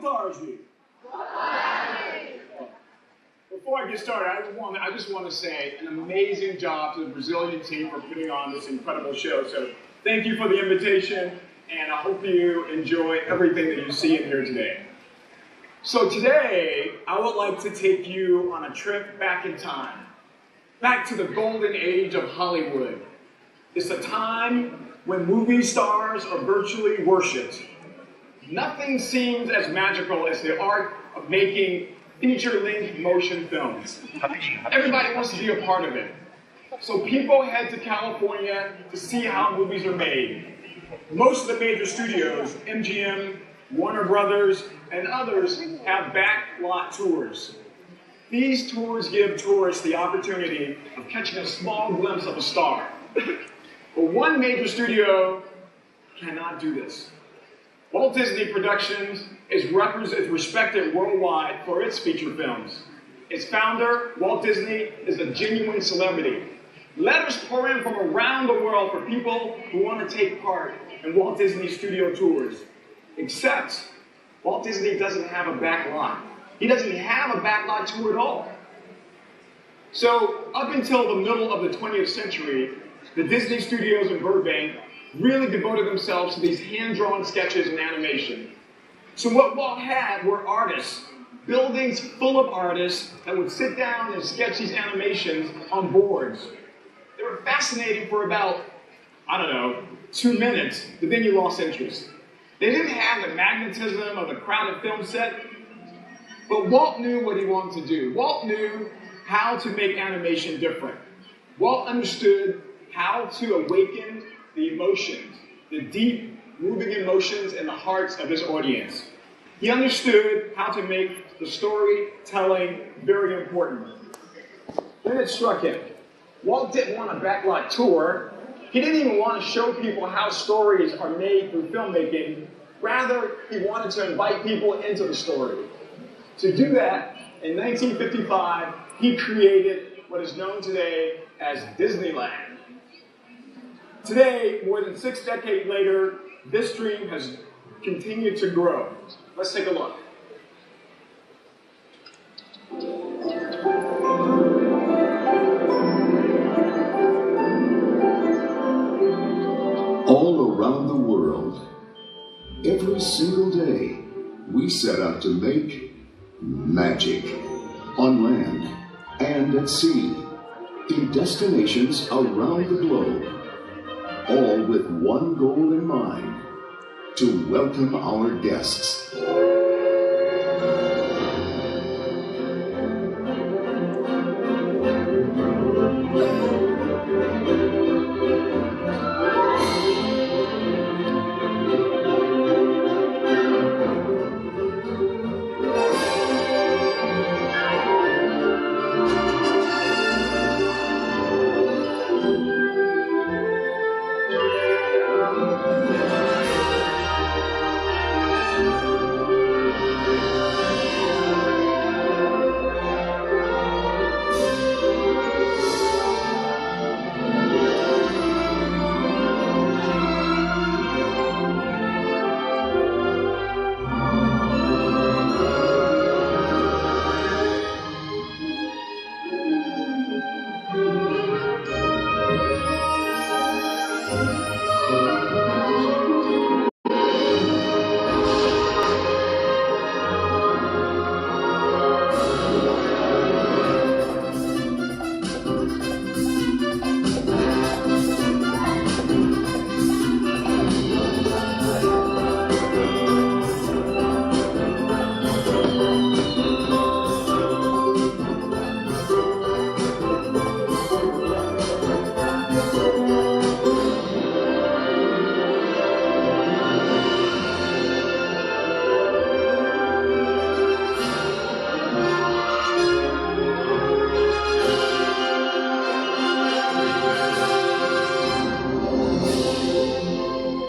Boa tarde. Before I get started, I just want to say an amazing job to the Brazilian team for putting on this incredible show. So thank you for the invitation, and I hope you enjoy everything that you see in here today. So today, I would like to take you on a trip back in time, back to the golden age of Hollywood. It's a time when movie stars are virtually worshipped. Nothing seems as magical as the art of making feature-length motion films. Everybody wants to be a part of it. So people head to California to see how movies are made. Most of the major studios, MGM, Warner Brothers, and others, have backlot tours. These tours give tourists the opportunity of catching a small glimpse of a star. But one major studio cannot do this. Walt Disney Productions is respected worldwide for its feature films. Its founder, Walt Disney, is a genuine celebrity. Letters pour in from around the world for people who want to take part in Walt Disney studio tours. Except, Walt Disney doesn't have a backlot. He doesn't have a backlot tour at all. So, up until the middle of the 20th century, the Disney studios in Burbank really devoted themselves to these hand-drawn sketches and animation. So what Walt had were artists, buildings full of artists that would sit down and sketch these animations on boards. They were fascinating for about, 2 minutes, but then you lost interest. They didn't have the magnetism of a crowded film set, but Walt knew what he wanted to do. Walt knew how to make animation different. Walt understood how to awaken the emotions, the deep, moving emotions in the hearts of his audience. He understood how to make the storytelling very important. Then it struck him. Walt didn't want a backlot tour. He didn't even want to show people how stories are made through filmmaking. Rather, he wanted to invite people into the story. To do that, in 1955, he created what is known today as Disneyland. Today, more than 6 decades later, this dream has continued to grow. Let's take a look. All around the world, every single day, we set out to make magic on land and at sea, in destinations around the globe. All with one goal in mind, to welcome our guests.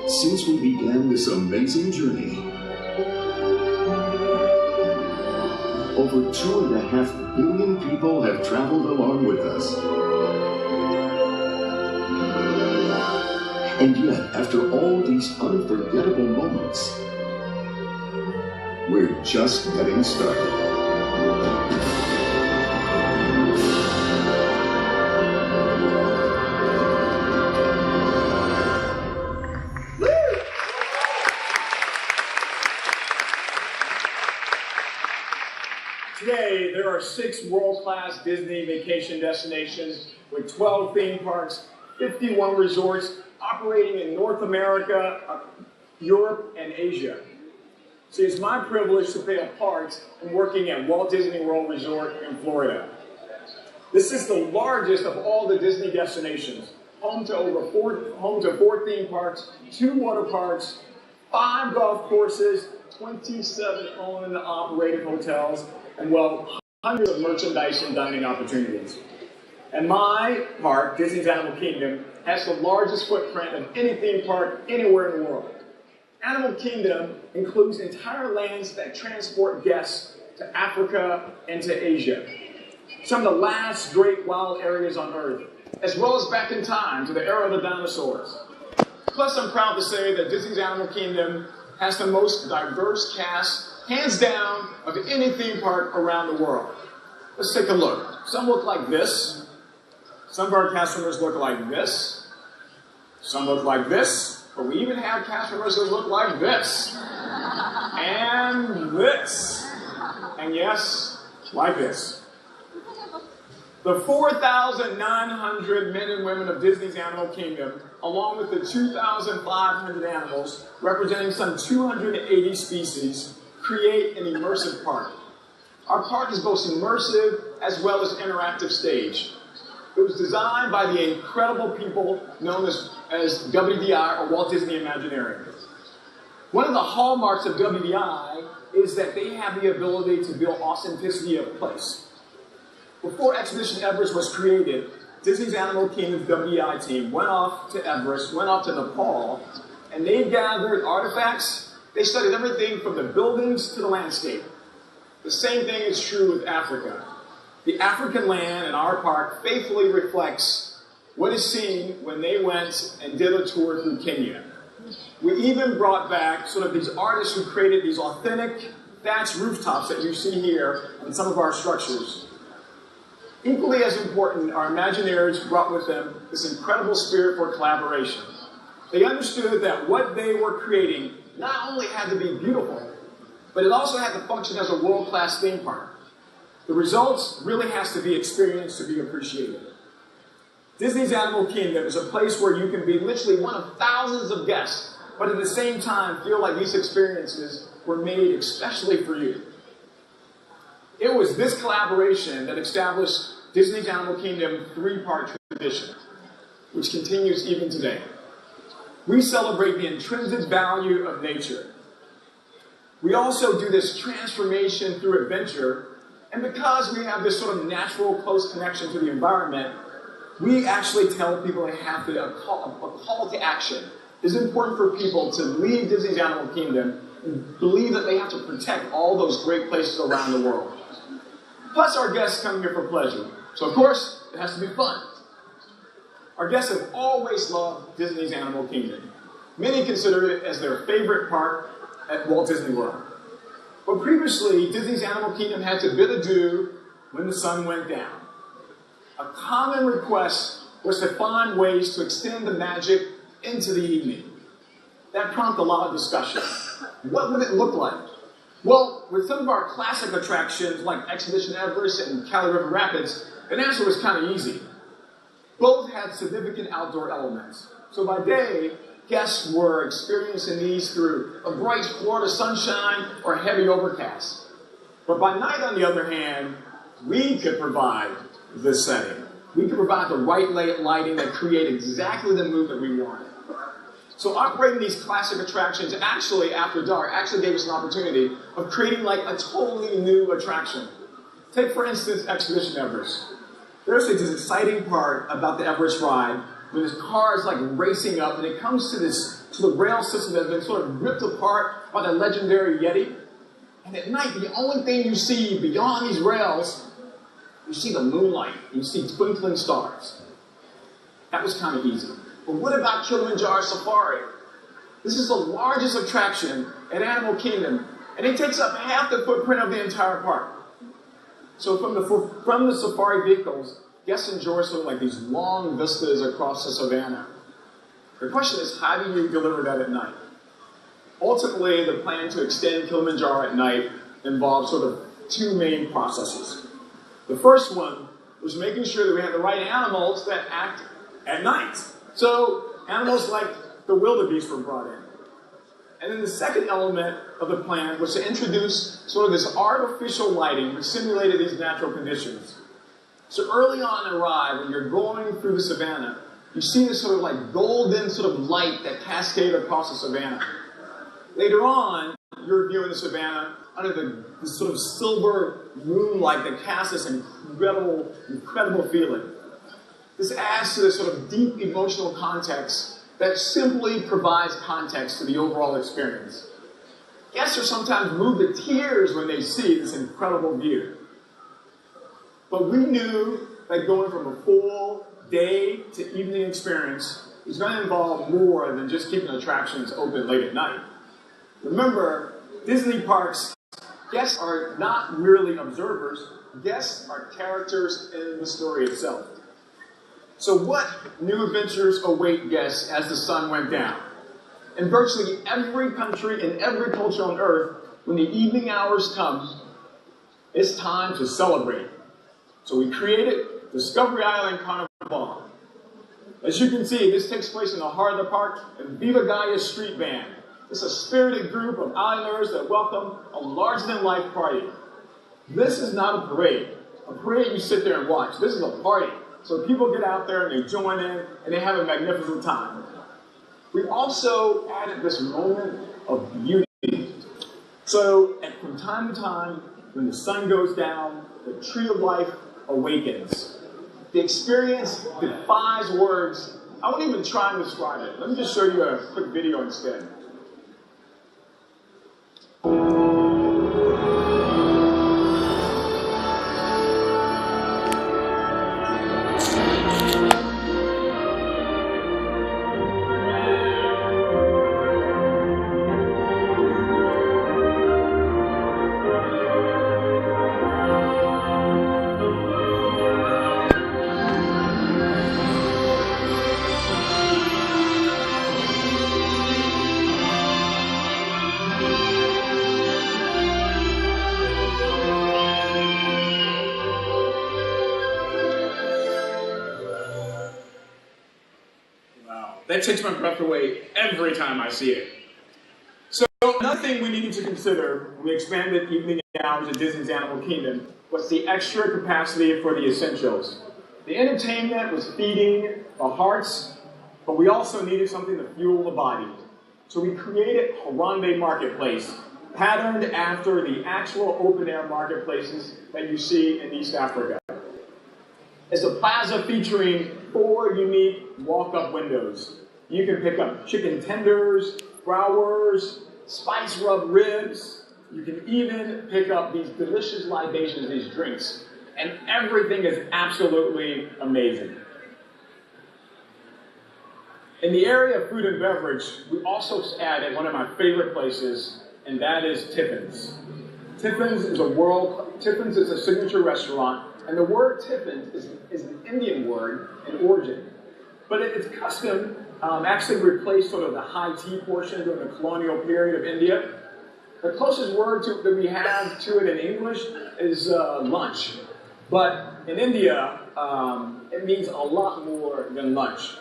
Since we began this amazing journey, over 2.5 billion people have traveled along with us. And yet, after all these unforgettable moments, We're just getting started. Today, there are 6 world-class Disney vacation destinations with 12 theme parks, 51 resorts operating in North America, Europe, and Asia. See, it's my privilege to play a part in working at Walt Disney World Resort in Florida. This is the largest of all the Disney destinations, home to 4 theme parks, 2 water parks, 5 golf courses, 27 owned and operated hotels, and well, hundreds of merchandise and dining opportunities. And my park, Disney's Animal Kingdom, has the largest footprint of any theme park anywhere in the world. Animal Kingdom includes entire lands that transport guests to Africa and to Asia. Some of the last great wild areas on Earth, as well as back in time to the era of the dinosaurs. Plus, I'm proud to say that Disney's Animal Kingdom has the most diverse cast, hands down, of any theme park around the world. Let's take a look. Some look like this. Some of our cast members look like this. Some look like this. But we even have cast members that look like this. And this. And yes, like this. The 4,900 men and women of Disney's Animal Kingdom, along with the 2,500 animals, representing some 280 species, create an immersive park. Our park is both immersive as well as interactive stage. It was designed by the incredible people known as WDI, or Walt Disney Imagineering. One of the hallmarks of WDI is that they have the ability to build authenticity of place. Before Expedition Everest was created, Disney's Animal Kingdom's WDI team went off to Everest, went off to Nepal, and they gathered artifacts. They studied everything from the buildings to the landscape. The same thing is true with Africa. The African land in our park faithfully reflects what is seen when they went and did a tour through Kenya. We even brought back sort of these artists who created these authentic thatched rooftops that you see here in some of our structures. Equally as important, our Imagineers brought with them this incredible spirit for collaboration. They understood that what they were creating not only had to be beautiful, but it also had to function as a world-class theme park. The results really has to be experienced to be appreciated. Disney's Animal Kingdom is a place where you can be literally one of thousands of guests, but at the same time feel like these experiences were made especially for you. It was this collaboration that established Disney's Animal Kingdom 3-part tradition, which continues even today. We celebrate the intrinsic value of nature. We also do this transformation through adventure, and because we have this sort of natural, close connection to the environment, we actually tell people they have to, a call to action. It's important for people to leave Disney's Animal Kingdom and believe that they have to protect all those great places around the world. Plus, our guests come here for pleasure. So, of course, it has to be fun. Our guests have always loved Disney's Animal Kingdom. Many consider it as their favorite park at Walt Disney World. But previously, Disney's Animal Kingdom had to bid adieu when the sun went down. A common request was to find ways to extend the magic into the evening. That prompted a lot of discussion. What would it look like? Well, with some of our classic attractions like Expedition Everest and Cali River Rapids, the answer was kind of easy. Both had significant outdoor elements. So by day, guests were experiencing these through a bright Florida sunshine or heavy overcast. But by night, on the other hand, we could provide the setting. We could provide the right lighting that created exactly the mood that we wanted. So operating these classic attractions actually, after dark, actually gave us an opportunity of creating like a totally new attraction. Take, for instance, Expedition Everest. There's this exciting part about the Everest ride when this car is like racing up and it comes to the rail system that has been sort of ripped apart by the legendary Yeti. And at night, the only thing you see beyond these rails, you see the moonlight, you see twinkling stars. That was kind of easy. But what about Kilimanjaro Safari? This is the largest attraction at Animal Kingdom, And it takes up half the footprint of the entire park. So from the safari vehicles, guests enjoy sort of like these long vistas across the savannah. The question is, how do you deliver that at night? Ultimately, the plan to extend Kilimanjaro at night involves sort of two main processes. The first one was making sure that we had the right animals that act at night. So animals like the wildebeest were brought in. And then the second element of the plan was to introduce sort of this artificial lighting that simulated these natural conditions. So early on in the ride, when you're going through the savannah, you see this sort of like golden sort of light that cascades across the savannah. Later on, you're viewing the savannah under the sort of silver moonlight that casts this incredible feeling. This adds to this sort of deep emotional context that simply provides context to the overall experience. Guests are sometimes moved to tears when they see this incredible view. But we knew that going from a full day to evening experience is going to involve more than just keeping attractions open late at night. Remember, Disney parks, guests are not merely observers, guests are characters in the story itself. So what new adventures await guests as the sun went down? In virtually every country and every culture on Earth, when the evening hours come, it's time to celebrate. So we created Discovery Island Carnival. As you can see, this takes place in the heart of the park in Viva Gaia Street Band. It's a spirited group of islanders that welcome a larger-than-life party. This is not a parade. A parade you sit there and watch. This is a party. So people get out there and they join in and they have a magnificent time. We also added this moment of beauty. So from time to time, when the sun goes down, the tree of life awakens. The experience defies words. I won't even try and describe it. Let me just show you a quick video instead. That takes my breath away every time I see it. So another thing we needed to consider when we expanded evening hours at Disney's Animal Kingdom was the extra capacity for the essentials. The entertainment was feeding the hearts, but we also needed something to fuel the body. So we created Harambe Marketplace, patterned after the actual open-air marketplaces that you see in East Africa. It's a plaza featuring 4 unique walk-up windows. You can pick up chicken tenders, growlers, spice rub ribs. You can even pick up these delicious libations, these drinks. And everything is absolutely amazing. In the area of food and beverage, we also added one of my favorite places, and that is Tiffin's. Tiffin's is a signature restaurant. And the word tiffin is an Indian word in origin. But its custom actually replaced sort of the high tea portion during the colonial period of India. The closest word that we have to it in English is lunch. But in India, it means a lot more than lunch.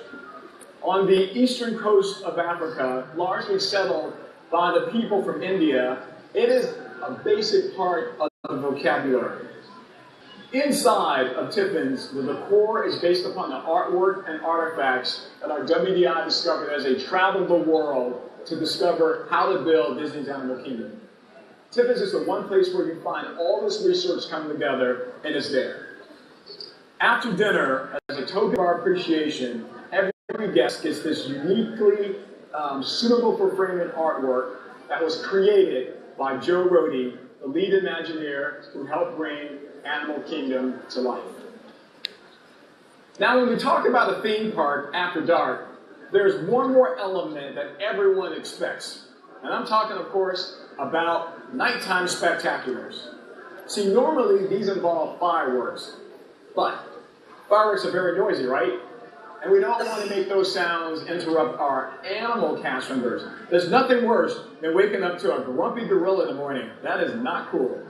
On the eastern coast of Africa, largely settled by the people from India, it is a basic part of the vocabulary. Inside of Tiffin's, the decor is based upon the artwork and artifacts that our WDI discovered as they traveled the world to discover how to build Disney's Animal Kingdom. Tiffin's is the one place where you find all this research come together, and it's there. After dinner, as a token of our appreciation, every guest gets this uniquely suitable for framing artwork that was created by Joe Rohde, the lead Imagineer who helped bring Animal Kingdom to life. Now, when we talk about a theme park after dark, there's one more element that everyone expects. And I'm talking, of course, about nighttime spectaculars. See, normally these involve fireworks, but fireworks are very noisy, right? And we don't want to make those sounds interrupt our animal cast members. There's nothing worse than waking up to a grumpy gorilla in the morning. That is not cool.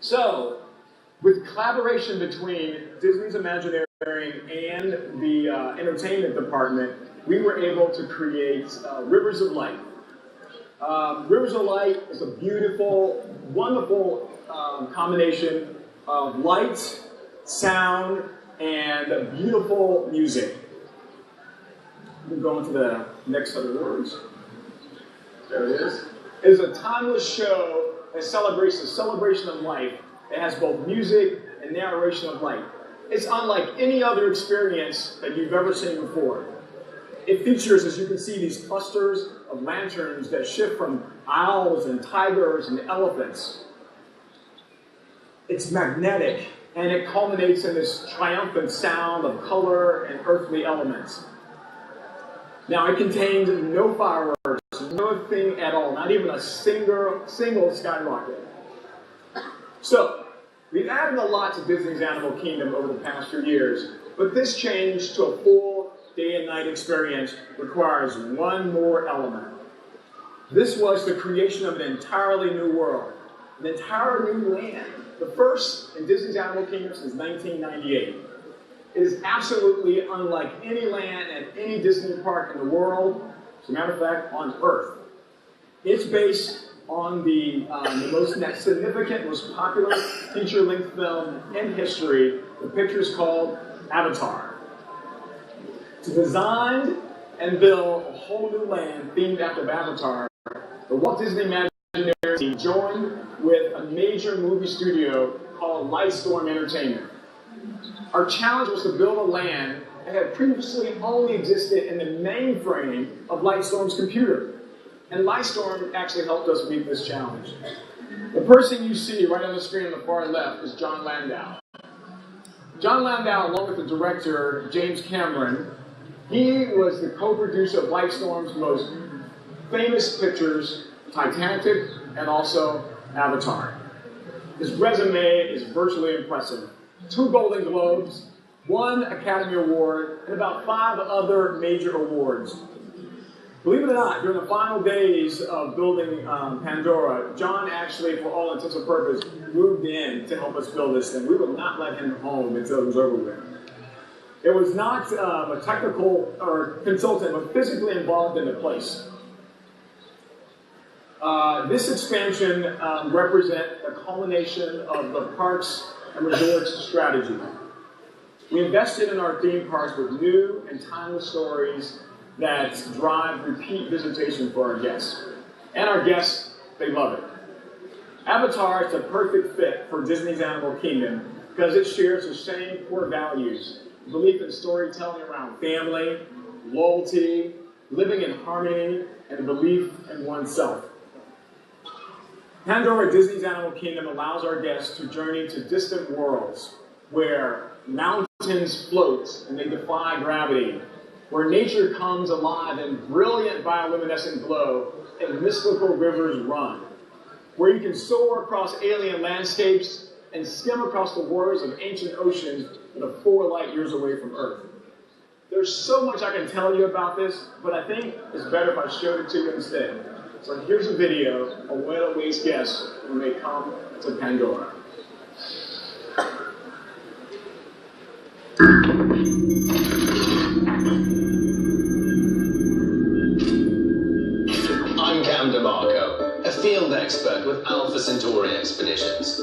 So, with collaboration between Disney's Imagineering and the entertainment department, we were able to create Rivers of Light. Rivers of Light is a beautiful, wonderful combination of light, sound, and beautiful music. We'll go into the next set of words. There it is. It is a timeless show that celebrates the celebration of life. It has both music and narration of life. It's unlike any other experience that you've ever seen before. It features, as you can see, these clusters of lanterns that shift from owls and tigers and elephants. It's magnetic, and it culminates in this triumphant sound of color and earthly elements. Now, it contains no fireworks, nothing at all, not even a single skyrocket. So, we've added a lot to Disney's Animal Kingdom over the past few years, but this change to a full day and night experience requires one more element. This was the creation of an entirely new world, an entire new land, the first in Disney's Animal Kingdom since 1998. It is absolutely unlike any land at any Disney park in the world, as a matter of fact, on Earth. It's based on the most significant, most popular feature-length film in history. The picture is called Avatar. To design and build a whole new land themed after Avatar, the Walt Disney Imagineering team joined with a major movie studio called Lightstorm Entertainment. Our challenge was to build a land that had previously only existed in the mainframe of Lightstorm's computer. And Lightstorm actually helped us meet this challenge. The person you see right on the screen on the far left is John Landau. John Landau, along with the director, James Cameron, he was the co-producer of Lightstorm's most famous pictures, Titanic and also Avatar. His resume is virtually impressive. 2 Golden Globes, 1 Academy Award, and about 5 other major awards. Believe it or not, during the final days of building Pandora, John actually, for all intents and purposes, moved in to help us build this thing. We would not let him home until it was over with. It was not a technical or consultant, but physically involved in the place. This expansion represents the culmination of the parks and resorts strategy. We invested in our theme parks with new and timeless stories that drive repeat visitation for our guests. And our guests, they love it. Avatar is a perfect fit for Disney's Animal Kingdom because it shares the same core values: belief in storytelling around family, loyalty, living in harmony, and a belief in oneself. Pandora, Disney's Animal Kingdom, allows our guests to journey to distant worlds where mountains float and they defy gravity, where nature comes alive in brilliant bioluminescent glow and mystical rivers run, where you can soar across alien landscapes and skim across the waters of ancient oceans that are 4 light years away from Earth. There's so much I can tell you about this, but I think it's better if I showed it to you instead. So here's a video of what awaits guests when they come to Pandora. I'm Cam DeMarco, a field expert with Alpha Centauri Expeditions.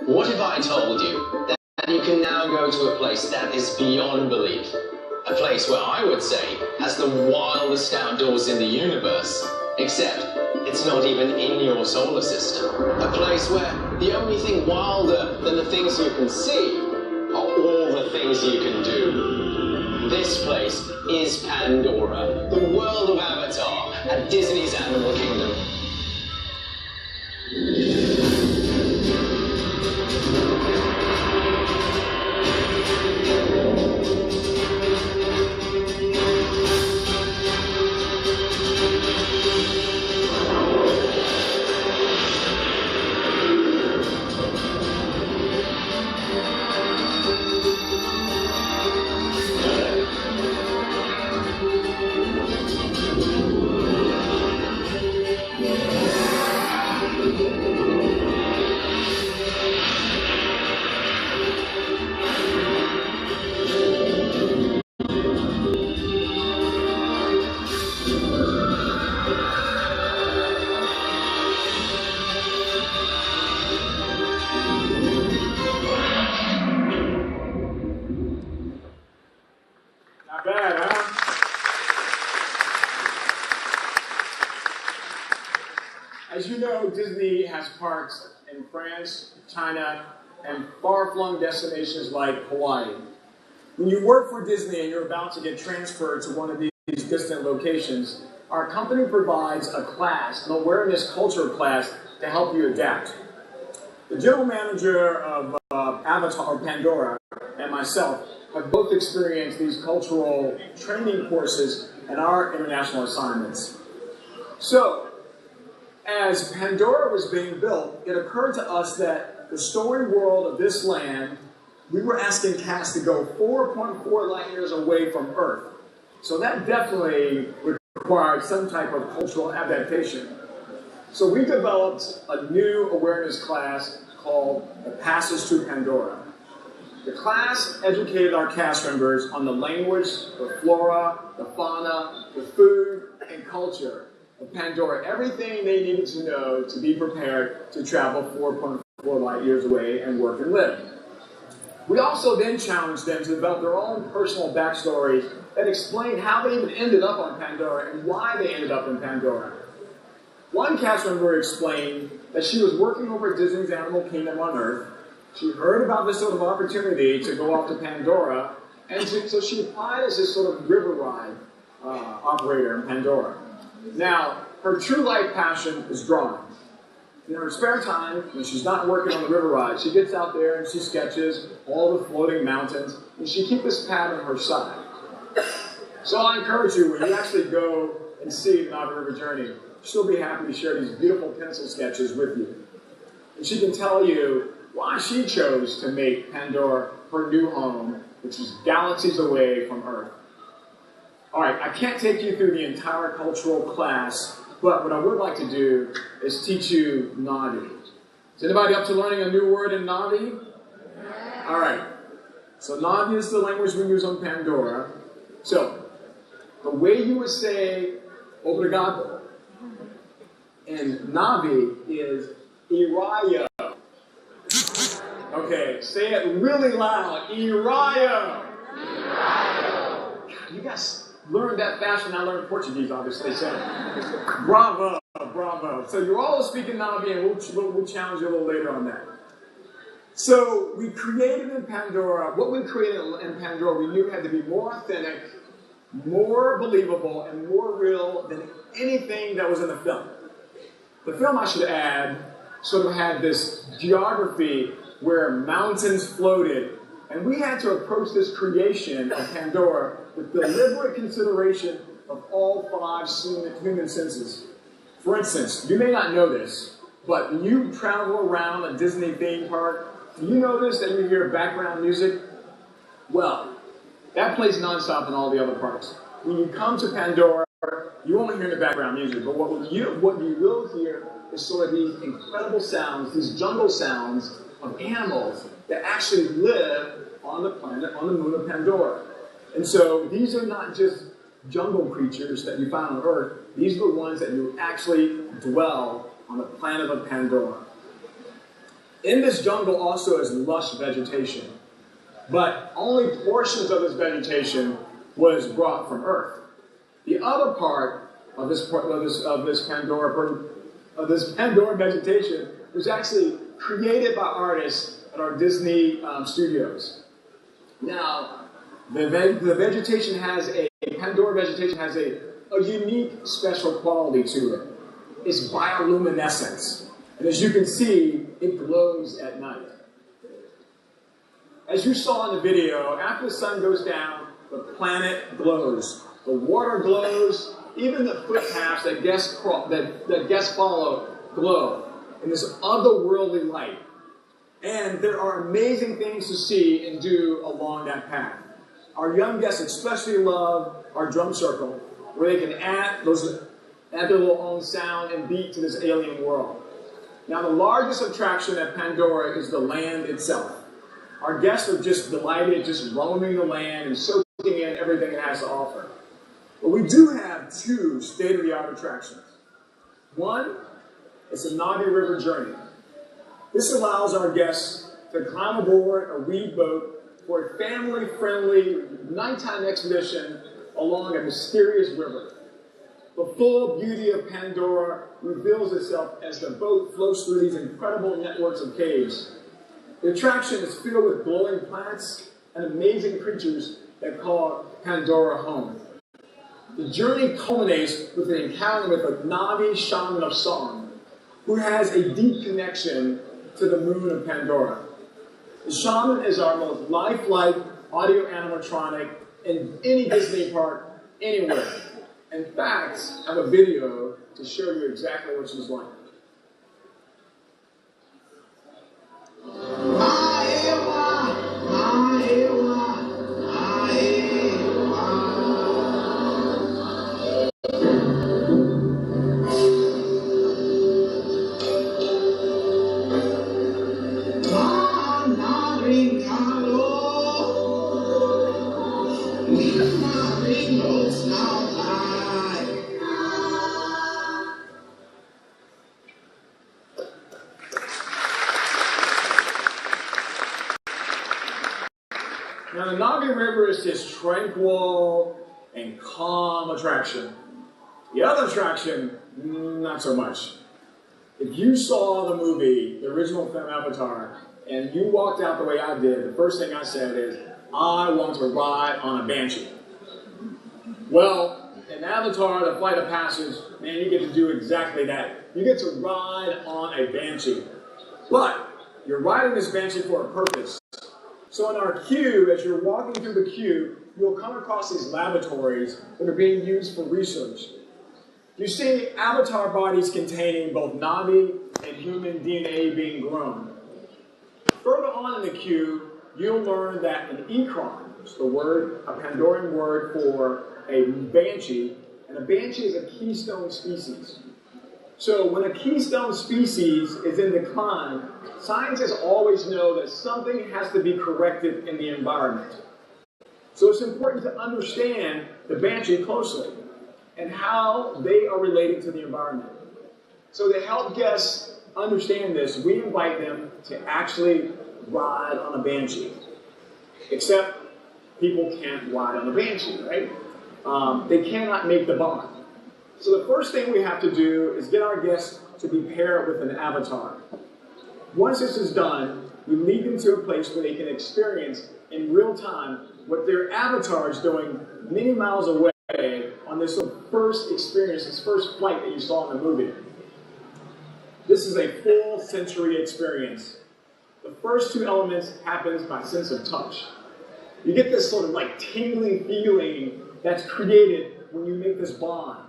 What if I told you that you can now go to a place that is beyond belief? A place where I would say has the wildest outdoors in the universe, except it's not even in your solar system. A place where the only thing wilder than the things you can see are all the things you can do. This place is Pandora, the world of Avatar at Disney's Animal Kingdom. know, Disney has parks in France, China, and far-flung destinations like Hawaii. When you work for Disney and you're about to get transferred to one of these distant locations, our company provides a class, an awareness culture class, to help you adapt. The general manager of Avatar, or Pandora, and myself have both experienced these cultural training courses in our international assignments. So, as Pandora was being built, it occurred to us that the story world of this land, we were asking cast to go 4.4 light years away from Earth. So that definitely required some type of cultural adaptation. So we developed a new awareness class called The Passage to Pandora. The class educated our cast members on the language, the flora, the fauna, the food, and culture of Pandora. Everything they needed to know to be prepared to travel 4.4 light years away and work and live. We also then challenged them to develop their own personal backstories that explained how they even ended up on Pandora and why they ended up in Pandora. One cast member explained that she was working over at Disney's Animal Kingdom on Earth. She heard about this sort of opportunity to go off to Pandora, and so she applied as this sort of river ride operator in Pandora. Now, her true life passion is drawing. In her spare time, when she's not working on the river ride, she gets out there and she sketches all the floating mountains, and she keeps this pad on her side. So I encourage you, when you actually go and see the Navi River Journey, she'll be happy to share these beautiful pencil sketches with you. And she can tell you why she chose to make Pandora her new home, which is galaxies away from Earth. All right, I can't take you through the entire cultural class, but what I would like to do is teach you Navi. Is anybody up to learning a new word in Navi? All right. So Navi is the language we use on Pandora. So the way you would say obrigado in Navi is Irayo. Okay, say it really loud. Irayo. Irayo. You guys learned that fast when I learned Portuguese, obviously. So, bravo, bravo. So you're all speaking Navi, and we'll challenge you a little later on that. So we created in Pandora, what we created in Pandora, we knew had to be more authentic, more believable, and more real than anything that was in the film. The film, I should add, sort of had this geography where mountains floated, and we had to approach this creation of Pandora with deliberate consideration of all 5 human senses. For instance, you may not know this, but when you travel around a Disney theme park, do you notice that you hear background music? Well, that plays nonstop in all the other parks. When you come to Pandora, you only hear the background music, but what you will hear is sort of these incredible sounds, these jungle sounds of animals that actually live on the planet, on the moon of Pandora. And so these are not just jungle creatures that you find on Earth. These are the ones that you actually dwell on the planet of Pandora. In this jungle also is lush vegetation, but only portions of this vegetation was brought from Earth. The other part of this Pandora vegetation was actually created by artists at our Disney studios. Now, the vegetation has Pandora vegetation has a unique special quality to it. It's bioluminescence. And as you can see, it glows at night. As you saw in the video, after the sun goes down, the planet glows. The water glows. Even the footpaths that guests follow glow in this otherworldly light. And there are amazing things to see and do along that path. Our young guests especially love our drum circle, where they can add their little own sound and beat to this alien world. Now, the largest attraction at Pandora is the land itself. Our guests are just delighted, just roaming the land and soaking in everything it has to offer. But we do have 2 state-of-the-art attractions. One is the Navi River Journey. This allows our guests to climb aboard a reed boat for a family-friendly nighttime expedition along a mysterious river. The full beauty of Pandora reveals itself as the boat floats through these incredible networks of caves. The attraction is filled with glowing plants and amazing creatures that call Pandora home. The journey culminates with an encounter with a Navi shaman of song, who has a deep connection to the moon of Pandora. The shaman is our most lifelike audio animatronic in any Disney park, anywhere. In fact, I have a video to show you exactly what she's like. Now, the Navi River is this tranquil and calm attraction. The other attraction, not so much. If you saw the movie, the original film Avatar, and you walked out the way I did, the first thing I said is, I want to ride on a banshee. Well, in Avatar, the Flight of Passage, man, you get to do exactly that. You get to ride on a banshee. But you're riding this banshee for a purpose. So in our queue, as you're walking through the queue, you'll come across these laboratories that are being used for research. You see avatar bodies containing both Navi and human DNA being grown. Further on in the queue, you'll learn that an ikron, is the word, a Pandoran word for a banshee, and a banshee is a keystone species. So when a keystone species is in decline, scientists always know that something has to be corrected in the environment. So it's important to understand the banshee closely and how they are related to the environment. So to help guests understand this, we invite them to actually ride on a banshee. Except people can't ride on a banshee, right? They cannot make the bond. So the first thing we have to do is get our guests to be paired with an avatar. Once this is done, we lead them to a place where they can experience in real time what their avatar is doing many miles away on this first experience, this first flight that you saw in the movie. This is a full sensory experience. The first two elements happens by sense of touch. You get this sort of like tingling feeling that's created when you make this bond.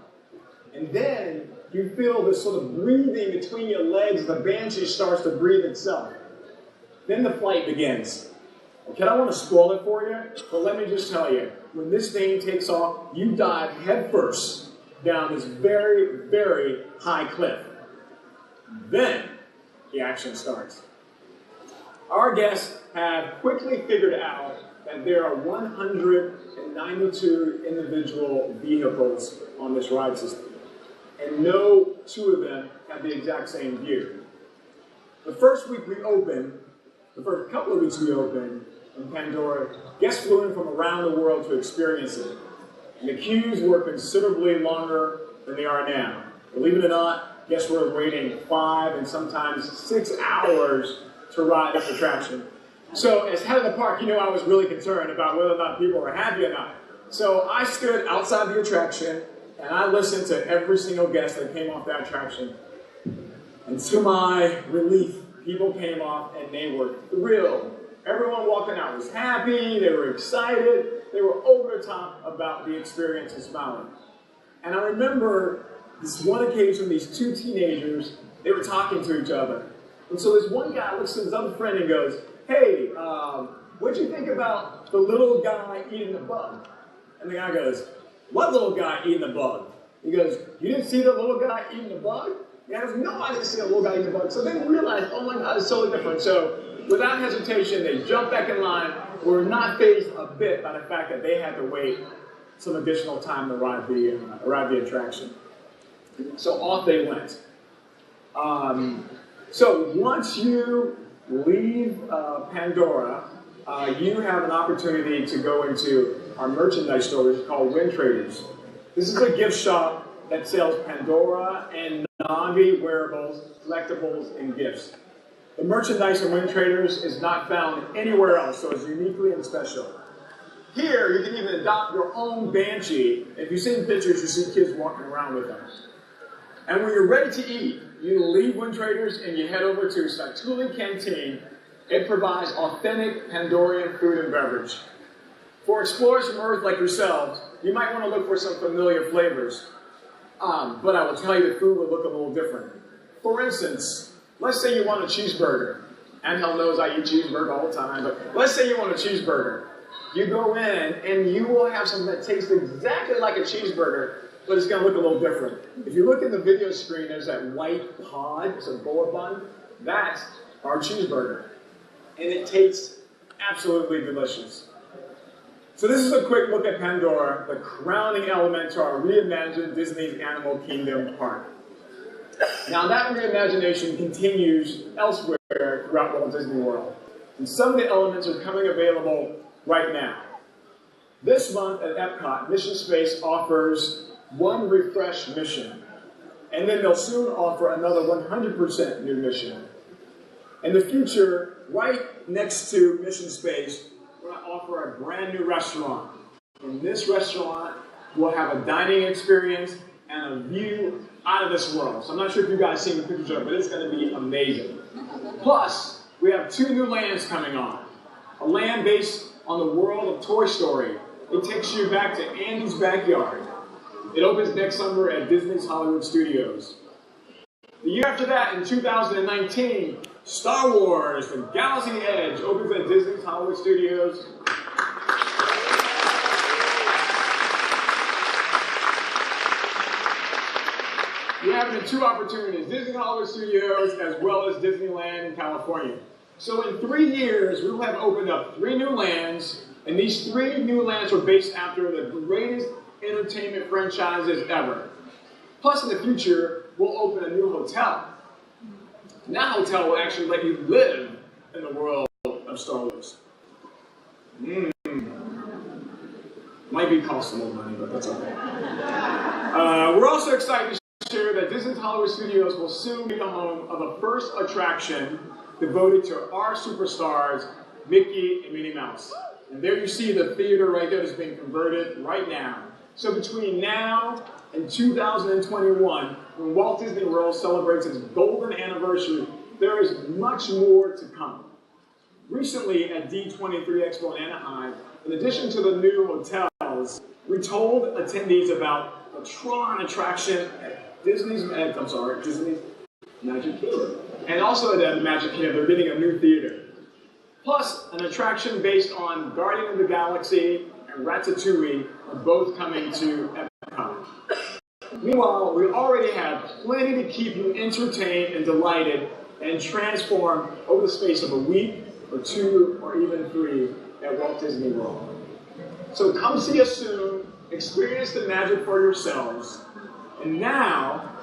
And then you feel this sort of breathing between your legs. The banshee starts to breathe itself. Then the flight begins. Okay, I don't want to spoil it for you, but let me just tell you, when this thing takes off, you dive headfirst down this very, very high cliff. Then the action starts. Our guests have quickly figured out that there are 192 individual vehicles on this ride system. And no two of them have the exact same view. The first week we opened, the first couple of weeks we opened in Pandora, guests flew in from around the world to experience it. And the queues were considerably longer than they are now. Believe it or not, guests were waiting 5 and sometimes 6 hours to ride this attraction. So as head of the park, you know I was really concerned about whether or not people were happy or not. So I stood outside the attraction and I listened to every single guest that came off that attraction. And to my relief, people came off and they were thrilled. Everyone walking out was happy, they were excited, they were over the top about the experience and smiling. And I remember this one occasion, these two teenagers, they were talking to each other. And so this one guy looks at his other friend and goes, hey, what'd you think about the little guy eating the bug? And the guy goes, what little guy eating the bug? He goes, you didn't see the little guy eating the bug? The guy goes, no, I didn't see the little guy eating the bug. So they realized, oh my God, it's totally different. So without hesitation, they jumped back in line, were not fazed a bit by the fact that they had to wait some additional time to ride the attraction. So off they went. So once you leave Pandora, you have an opportunity to go into our merchandise store, which is called Wind Traders. This is a gift shop that sells Pandora and Nagi wearables, collectibles, and gifts. The merchandise in Wind Traders is not found anywhere else, so it's uniquely and special. Here, you can even adopt your own Banshee. If you've seen pictures, you see kids walking around with them. And when you're ready to eat, you leave Wind Traders and you head over to Satuli Canteen. It provides authentic Pandorian food and beverage. For explorers from Earth like yourselves, you might want to look for some familiar flavors. But I will tell you the food will look a little different. For instance, let's say you want a cheeseburger. Angel knows I eat cheeseburger all the time, but let's say you want a cheeseburger. You go in and you will have something that tastes exactly like a cheeseburger, but it's going to look a little different. If you look in the video screen, there's that white pod, it's a boa bun. That's our cheeseburger. And it tastes absolutely delicious. So this is a quick look at Pandora, the crowning element to our reimagined Disney's Animal Kingdom park. Now that reimagination continues elsewhere throughout Walt Disney World. And some of the elements are coming available right now. This month at Epcot, Mission Space offers one refreshed mission. And then they'll soon offer another 100% new mission. In the future, right next to Mission Space, we're going to offer a brand new restaurant. In this restaurant, we'll have a dining experience and a view out of this world. So I'm not sure if you guys seen the pictures of it, but it's going to be amazing. Plus, we have 2 new lands coming on. A land based on the world of Toy Story. It takes you back to Andy's backyard. It opens next summer at Disney's Hollywood Studios. The year after that, in 2019, Star Wars, The Galaxy's Edge opens at Disney's Hollywood Studios. You have the 2 opportunities, Disney Hollywood Studios as well as Disneyland in California. So in 3 years, we will have opened up 3 new lands, and these 3 new lands are based after the greatest entertainment franchises ever. Plus, in the future, we'll open a new hotel. And that hotel will actually let you live in the world of Star Wars. Might be costing more money, but that's okay. We're also excited to share that Disney's Hollywood Studios will soon be the home of a first attraction devoted to our superstars, Mickey and Minnie Mouse. And there you see the theater right there that's being converted right now. So between now and 2021, when Walt Disney World celebrates its golden anniversary, there is much more to come. Recently at D23 Expo in Anaheim, in addition to the new hotels, we told attendees about the Tron attraction at Disney's Magic Kingdom. And also at the Magic Kingdom, they're getting a new theater. Plus, an attraction based on Guardian of the Galaxy and Ratatouille are both coming to Epcot. Meanwhile, we already have plenty to keep you entertained and delighted and transformed over the space of a week or 2 or even 3 at Walt Disney World. So come see us soon, experience the magic for yourselves. And now,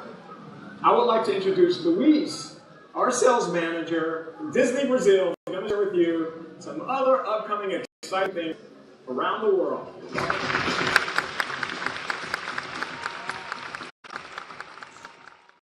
I would like to introduce Luis, our sales manager from Disney Brazil, who's going to share with you some other upcoming exciting things around the world.